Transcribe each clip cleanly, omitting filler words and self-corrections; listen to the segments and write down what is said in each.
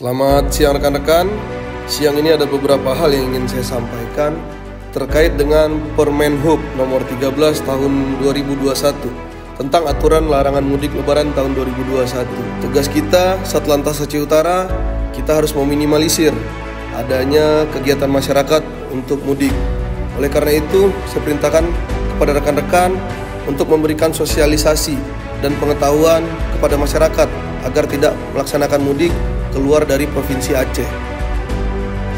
Selamat siang rekan-rekan. Siang ini ada beberapa hal yang ingin saya sampaikan terkait dengan Permen Hub nomor 13 tahun 2021 tentang aturan larangan mudik lebaran tahun 2021. Tugas kita Satlantas Aceh Utara, kita harus meminimalisir adanya kegiatan masyarakat untuk mudik. Oleh karena itu, saya perintahkan kepada rekan-rekan untuk memberikan sosialisasi dan pengetahuan kepada masyarakat agar tidak melaksanakan mudik keluar dari Provinsi Aceh.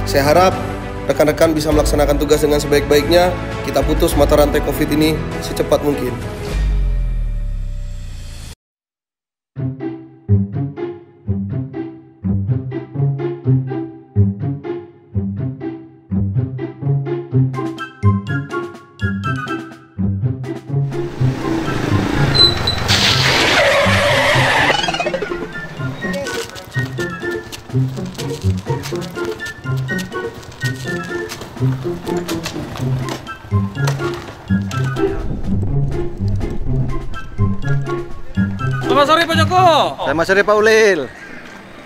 Saya harap rekan-rekan bisa melaksanakan tugas dengan sebaik-baiknya. Kita putus mata rantai COVID ini secepat mungkin. Selamat sore Pak Joko. Selamat sore Pak Ulil.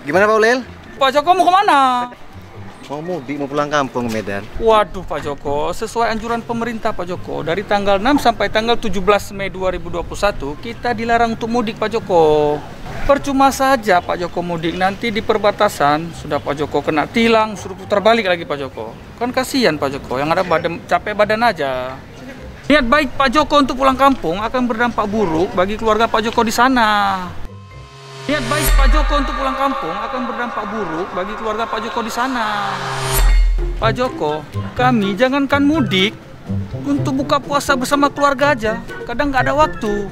Gimana Pak Ulil? Pak Joko mau kemana? Mau mudik, mau pulang kampung Medan. Waduh Pak Joko, sesuai anjuran pemerintah Pak Joko, dari tanggal 6 sampai tanggal 17 Mei 2021 kita dilarang untuk mudik Pak Joko. Percuma saja Pak Joko mudik, nanti di perbatasan sudah Pak Joko kena tilang, suruh putar balik lagi Pak Joko. Kan kasihan Pak Joko, yang ada capek badan aja. Niat baik Pak Joko untuk pulang kampung akan berdampak buruk bagi keluarga Pak Joko di sana. Niat baik Pak Joko untuk pulang kampung akan berdampak buruk bagi keluarga Pak Joko di sana. Pak Joko, kami jangankan mudik, untuk buka puasa bersama keluarga aja, kadang nggak ada waktu.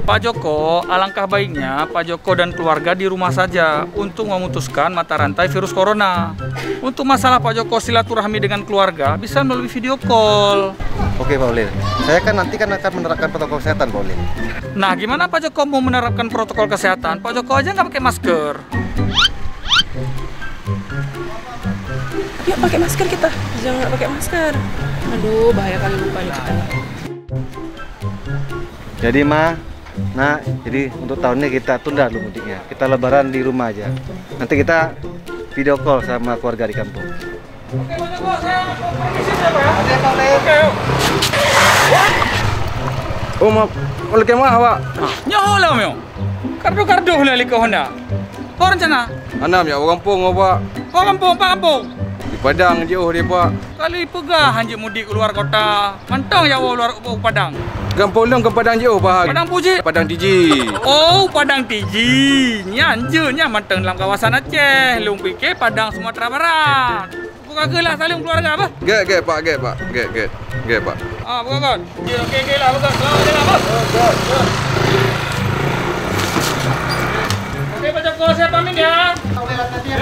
Pak Joko, alangkah baiknya Pak Joko dan keluarga di rumah saja untuk memutuskan mata rantai virus corona. Untuk masalah Pak Joko silaturahmi dengan keluarga bisa melalui video call. Oke Pak Ulil, saya kan nanti akan menerapkan protokol kesehatan Pak Ulil. Nah, gimana Pak Joko mau menerapkan protokol kesehatan? Pak Joko aja nggak pakai masker. Yuk pakai masker kita, jangan pakai masker. Aduh, bahaya kali lupa nih kita. Jadi jadi untuk tahun ini kita tunda dulu mudiknya. Kita lebaran di rumah aja. Nanti kita video call sama keluarga di kampung. Oke Pak Joko, saya permisi ya Pak ya. Oke Pak Ulil. Oke yuk. Oh maaf, oleh kemana awak? Nyaho lah meo. Kardo lah liko Honda. Kau rencana? Anam ya orang kampung apa? Kau kampung, Pak kampung. Di Padang jauh dia Pak. Kali pegah hanjik mudik keluar kota. Mantang ya luar Padang. Kampung long ke Padang jauh Pak. Padang Puji. Padang Tiji. Oh, Padang Tiji. Nyanjenya manteng dalam kawasan Aceh. Lung fikir Padang Sumatera Barat. Buka gelas saling keluarga apa? Get Pak, get Pak. Get Pak. Ah, buka kan. Okey lah, buka. Selamat jalan, Bos. Okey, Pak Joko, saya pamit ya. Okey, hati-hati ya.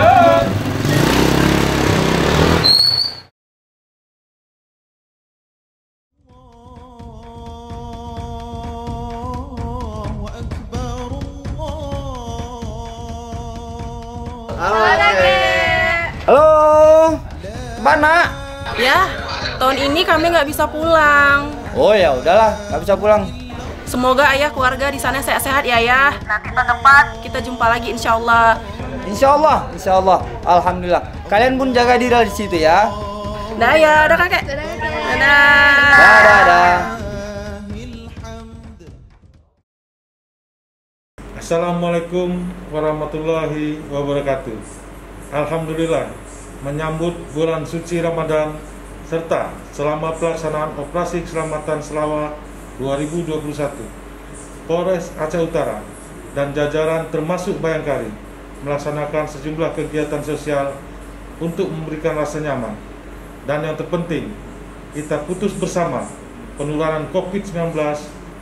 Halo, mana? Ya, tahun ini kami nggak bisa pulang. Oh ya udahlah, nggak bisa pulang. Semoga ayah keluarga di sana sehat-sehat ya ayah. Nanti tahun depan kita jumpa lagi insya Allah. Insya Allah, alhamdulillah. Kalian pun jaga diri di situ ya. Dah ya, dah kakek. Dadah. Dadah. Assalamualaikum warahmatullahi wabarakatuh. Alhamdulillah, menyambut bulan suci Ramadan serta selama pelaksanaan operasi keselamatan selawat 2021, Polres Aceh Utara dan jajaran termasuk Bayangkari melaksanakan sejumlah kegiatan sosial untuk memberikan rasa nyaman. Dan yang terpenting, kita putus bersama penularan COVID-19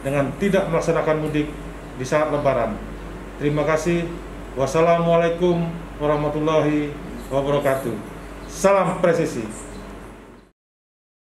dengan tidak melaksanakan mudik di saat Lebaran. Terima kasih. Wassalamualaikum warahmatullahi wabarakatuh. Salam presisi.